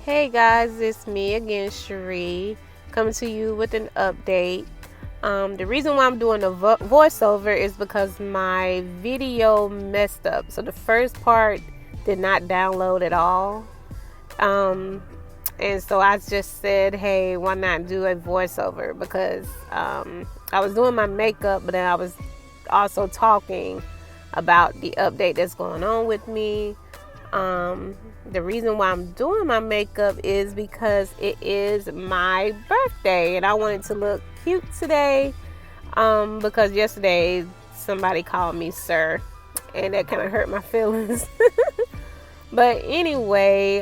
Hey guys, it's me again, Cherie, coming to you with an update. The reason why I'm doing a voiceover is because my video messed up. So the first part did not download at all. And so I just said, hey, why not do a voiceover? Because I was doing my makeup, but then I was also talking about the update that's going on with me. The reason why I'm doing my makeup is because it is my birthday and I wanted to look cute today. Because yesterday somebody called me sir, and that kind of hurt my feelings. But anyway,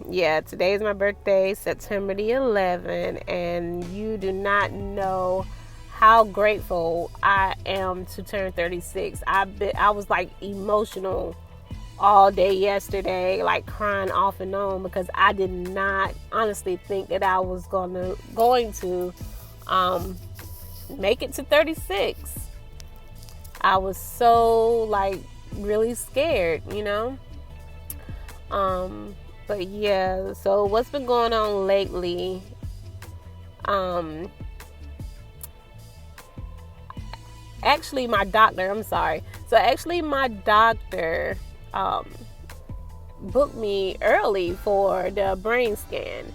yeah, today is my birthday, September the 11th, and you do not know how grateful I am to turn 36. I was like emotional all day yesterday, like crying off and on, because I did not honestly think that I was going to make it to 36. I was so like really scared. But yeah, so what's been going on lately? Actually, my doctor, I'm sorry. So actually my doctor booked me early for the brain scan.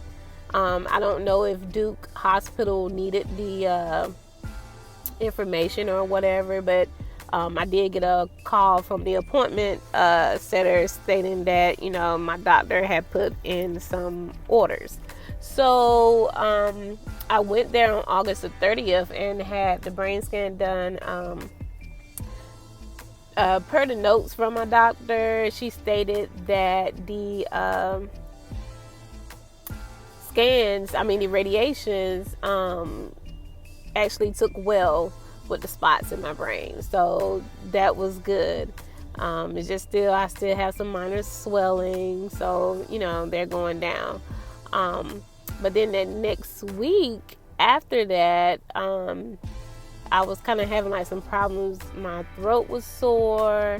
I don't know if Duke Hospital needed the information or whatever, but I did get a call from the appointment setter stating that, my doctor had put in some orders. So I went there on August the 30th and had the brain scan done. Per the notes from my doctor, she stated that the the radiations actually took well with the spots in my brain. So that was good. It's just I still have some minor swelling. So, they're going down. But then that next week after that, I was kind of having like some problems. My throat was sore,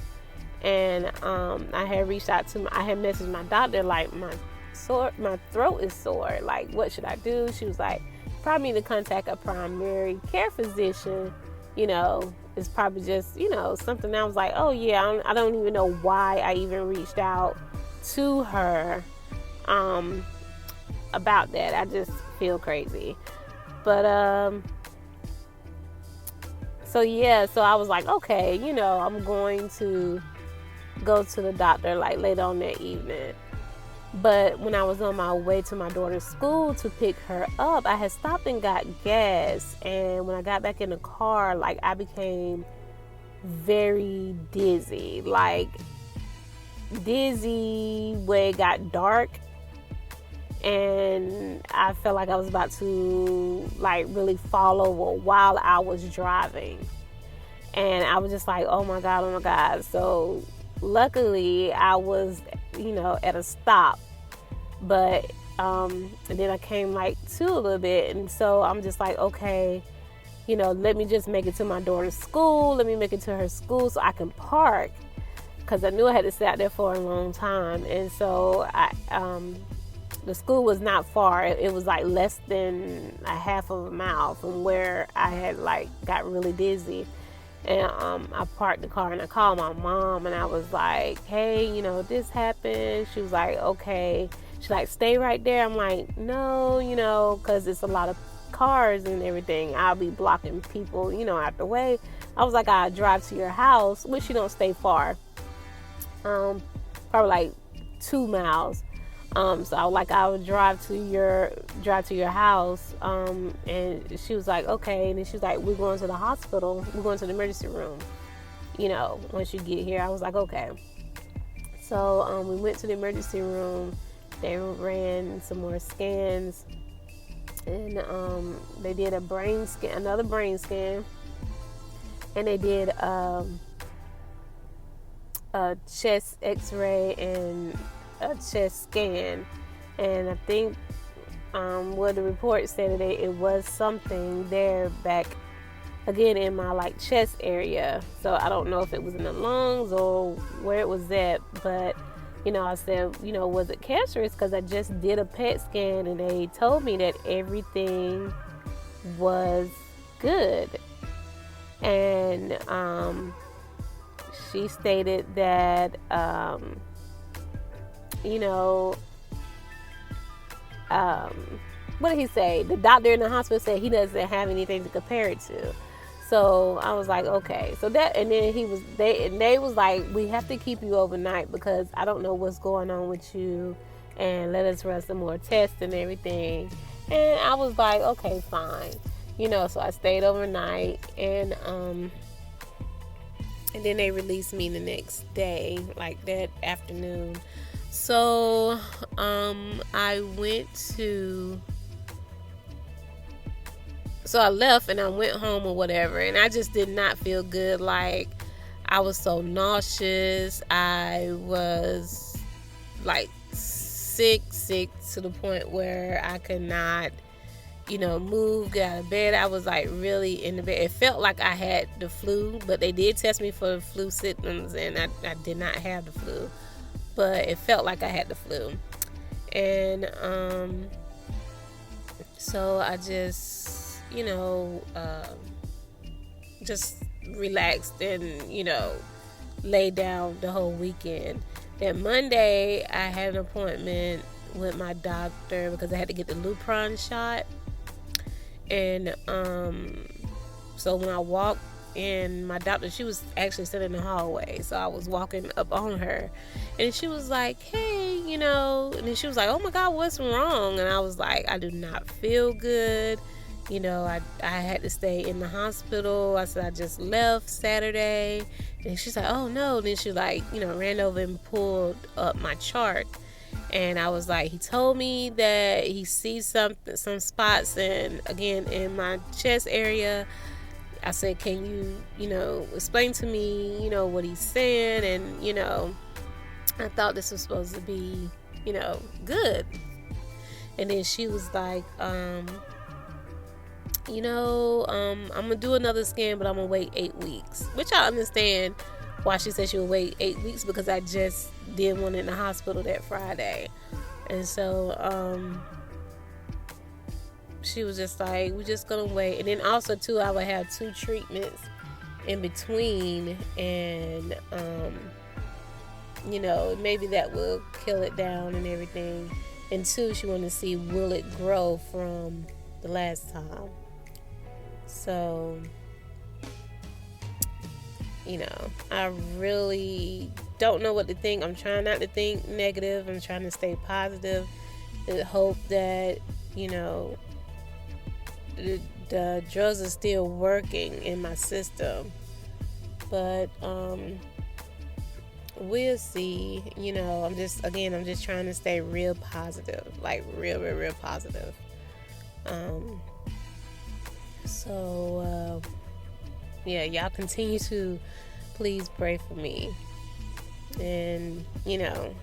and I had messaged my doctor like my throat is sore. Like, what should I do? She was like, probably need to contact a primary care physician. It's probably just something. I was like, oh yeah, I don't even know why I even reached out to her about that. I just feel crazy, but so I was like, okay, I'm going to go to the doctor like later on that evening. But when I was on my way to my daughter's school to pick her up, I had stopped and got gas. And when I got back in the car, like, I became very dizzy. Like, dizzy where it got dark. And I felt like I was about to, like, really fall over while I was driving. And I was just like, oh my God. So luckily I was, at a stop. But and then I came like to a little bit. And so I'm just like, okay, let me just make it to my daughter's school. Let me make it to her school so I can park. Because I knew I had to sit out there for a long time. And so the school was not far. It was like less than a half of a mile from where I had like got really dizzy. And I parked the car and I called my mom and I was like, hey, this happened. She was like, okay. She's like, stay right there. I'm like, no, because it's a lot of cars and everything. I'll be blocking people, out the way. I was like, I'll drive to your house, which you don't stay far. Probably like 2 miles. So I would drive to your house. And she was like, okay. And then she was like, we're going to the hospital. We're going to the emergency room. Once you get here. I was like, okay. So we went to the emergency room. They ran some more scans, and they did another brain scan, and they did a chest X-ray and a chest scan. And I think what the report said today, it was something there back again in my like chest area. So I don't know if it was in the lungs or where it was at, but I said, was it cancerous? Because I just did a PET scan and they told me that everything was good. And she stated that, what did he say? The doctor in the hospital said he doesn't have anything to compare it to. So I was like, okay. So that, and then they was like, we have to keep you overnight because I don't know what's going on with you, and let us run some more tests and everything. And I was like, okay, fine. So I stayed overnight, and then they released me the next day, like that afternoon. So I left and I went home or whatever, and I just did not feel good. Like, I was so nauseous. I was like sick to the point where I could not, move, get out of bed. I was like really in the bed. It felt like I had the flu, but they did test me for the flu symptoms, and I did not have the flu, but it felt like I had the flu. And so I just just relaxed and laid down the whole weekend. Then Monday I had an appointment with my doctor because I had to get the Lupron shot. And so when I walked in, my doctor, she was actually sitting in the hallway, so I was walking up on her, and she was like, hey, and then she was like, oh my God, what's wrong? And I was like, I do not feel good. I had to stay in the hospital. I said I just left Saturday. And she's like, oh no. Then she ran over and pulled up my chart. And I was like, he told me that he sees some spots, and again in my chest area. I said, can you, explain to me, what he's saying? And, I thought this was supposed to be, good. And then she was like, I'm going to do another scan, but I'm going to wait 8 weeks. Which I understand why she said she would wait 8 weeks, because I just did one in the hospital that Friday. And so she was just like, we're just going to wait. And then also, too, I would have 2 treatments in between. And, maybe that will kill it down and everything. And 2, she wanted to see, will it grow from the last time? So, I really don't know what to think. I'm trying not to think negative. I'm trying to stay positive and hope that, the drugs are still working in my system. But we'll see. I'm just trying to stay real positive, like real positive. So y'all continue to please pray for me, and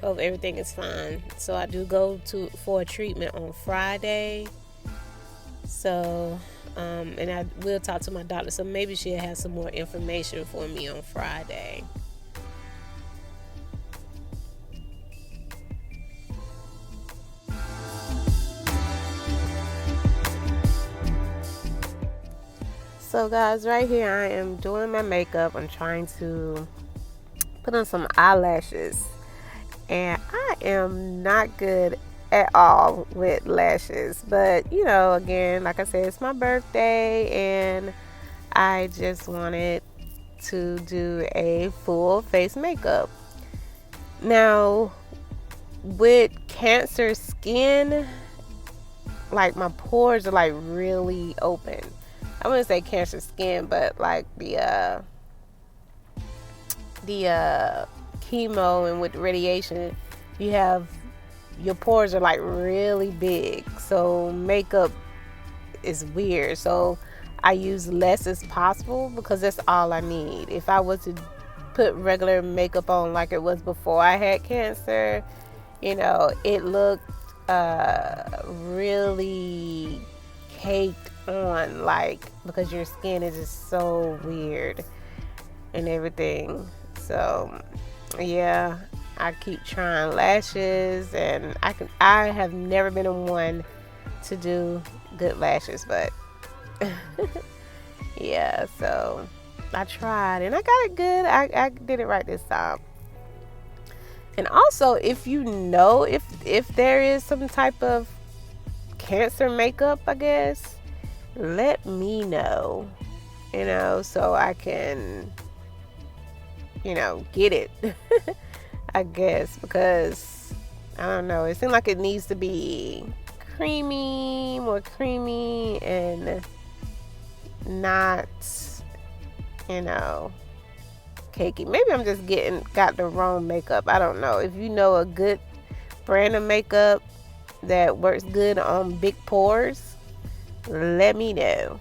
hope everything is fine. So I do go for a treatment on Friday. So and I will talk to my doctor, so maybe she'll have some more information for me on Friday. So guys, right here I am doing my makeup. I'm trying to put on some eyelashes, and I am not good at all with lashes. But again, like I said, it's my birthday, and I just wanted to do a full face makeup. Now, with cancer skin, like my pores are like really open. I wouldn't say cancer skin, but like the chemo and with the radiation, your pores are like really big. So makeup is weird. So I use less as possible because that's all I need. If I was to put regular makeup on like it was before I had cancer, it looked really caked on, like, because your skin is just so weird and everything. So yeah, I keep trying lashes, and I have never been a one to do good lashes, but yeah, so I tried and I got it good. I did it right this time. And also, if you know if there is some type of cancer makeup, I guess, let me know, so I can, get it. I guess, because I don't know, it seems like it needs to be more creamy, and not, cakey. Maybe I'm just got the wrong makeup. I don't know. If you know a good brand of makeup that works good on big pores, let me know.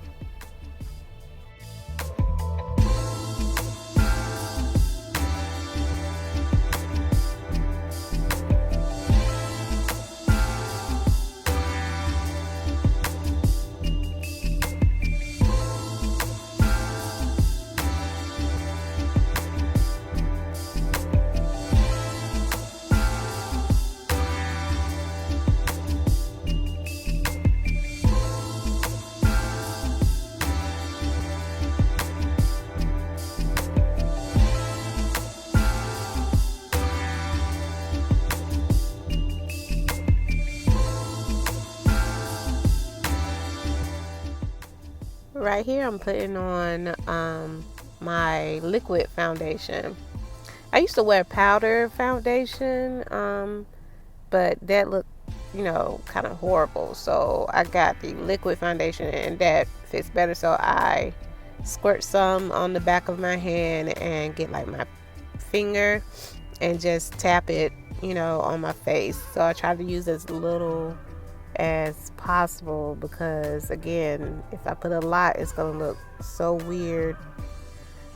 Right here, I'm putting on my liquid foundation. I used to wear powder foundation, but that looked, kind of horrible. So I got the liquid foundation, and that fits better. So I squirt some on the back of my hand and get like my finger and just tap it, on my face. So I try to use as little as possible, because again, if I put a lot, it's gonna look so weird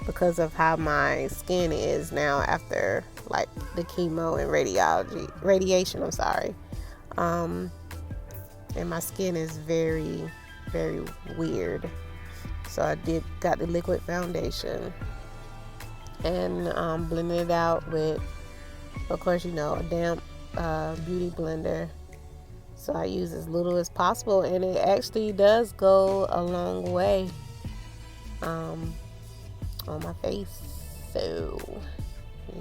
because of how my skin is now after like the chemo and radiation. I'm sorry. And my skin is very, very weird. So I got the liquid foundation and blended it out with, of course, a damp beauty blender. So I use as little as possible, and it actually does go a long way on my face. So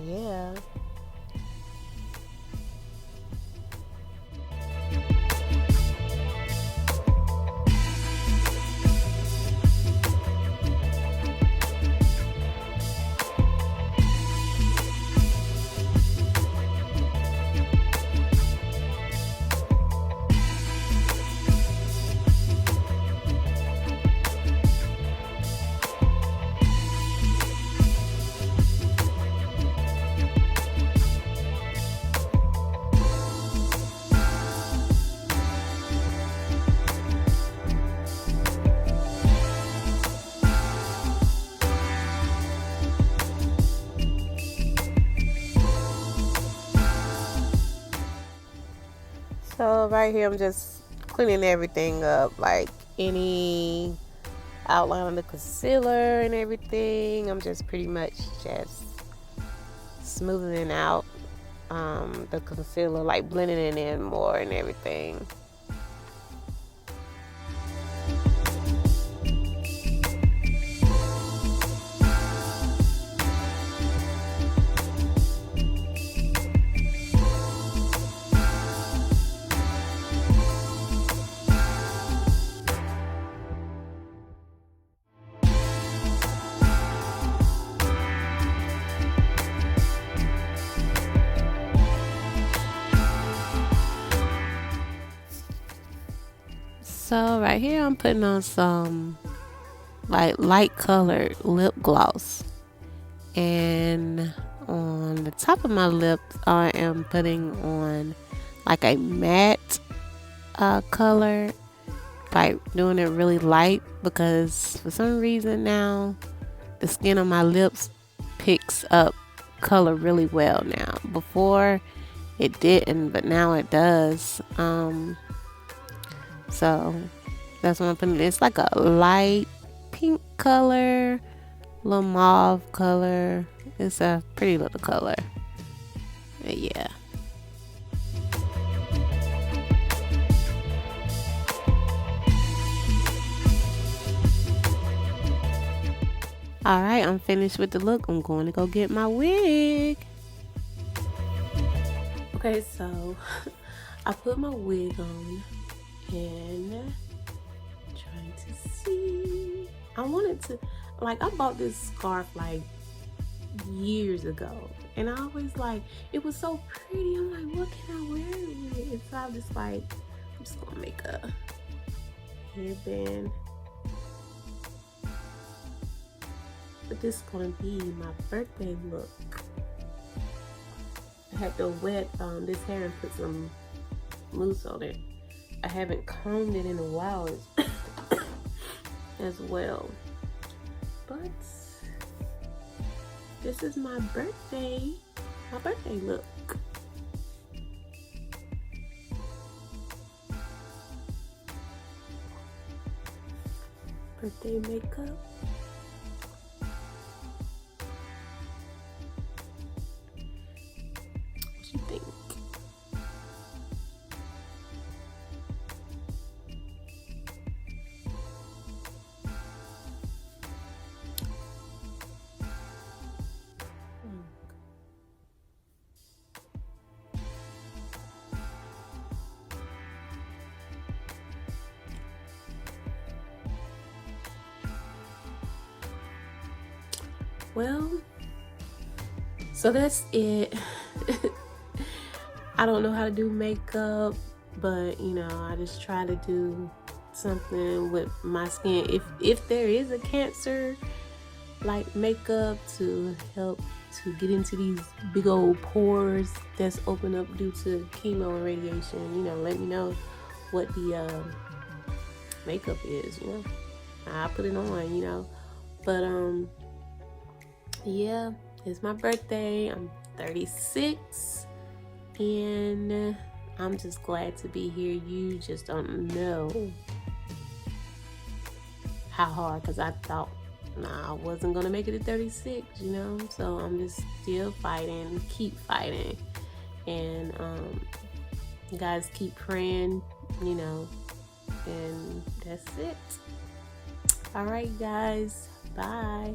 yeah. So right here, I'm just cleaning everything up, like any outline of the concealer and everything. I'm just pretty much just smoothing out the concealer, like blending it in more and everything. So right here, I'm putting on some like light colored lip gloss, and on the top of my lips, I am putting on like a matte color, like doing it really light, because for some reason now the skin on my lips picks up color really well now. Before it didn't, but now it does. So that's what I'm putting. It's like a light pink color, little mauve color. It's a pretty little color. But yeah. All right, I'm finished with the look. I'm going to go get my wig. Okay, so I put my wig on and trying to see. I wanted to, like, I bought this scarf like years ago, and I always like, it was so pretty. I'm like, what can I wear it with? So I'm just like, I'm just gonna make a headband. But this is gonna be my birthday look. I had to wet this hair and put some mousse on it. I haven't combed it in a while as well. But this is my birthday look. Birthday makeup. What you think? Well, so that's it. I don't know how to do makeup, but you know, I just try to do something with my skin. If there is a cancer like makeup to help to get into these big old pores that's open up due to chemo and radiation, you know, let me know what the makeup is, you know. I put it on, you know. But yeah, it's my birthday. I'm 36 and I'm just glad to be here. You just don't know how hard, because I thought I wasn't gonna make it to 36, you know. So I'm just still fighting, keep fighting, and you guys keep praying, you know, and that's it. All right, guys, bye.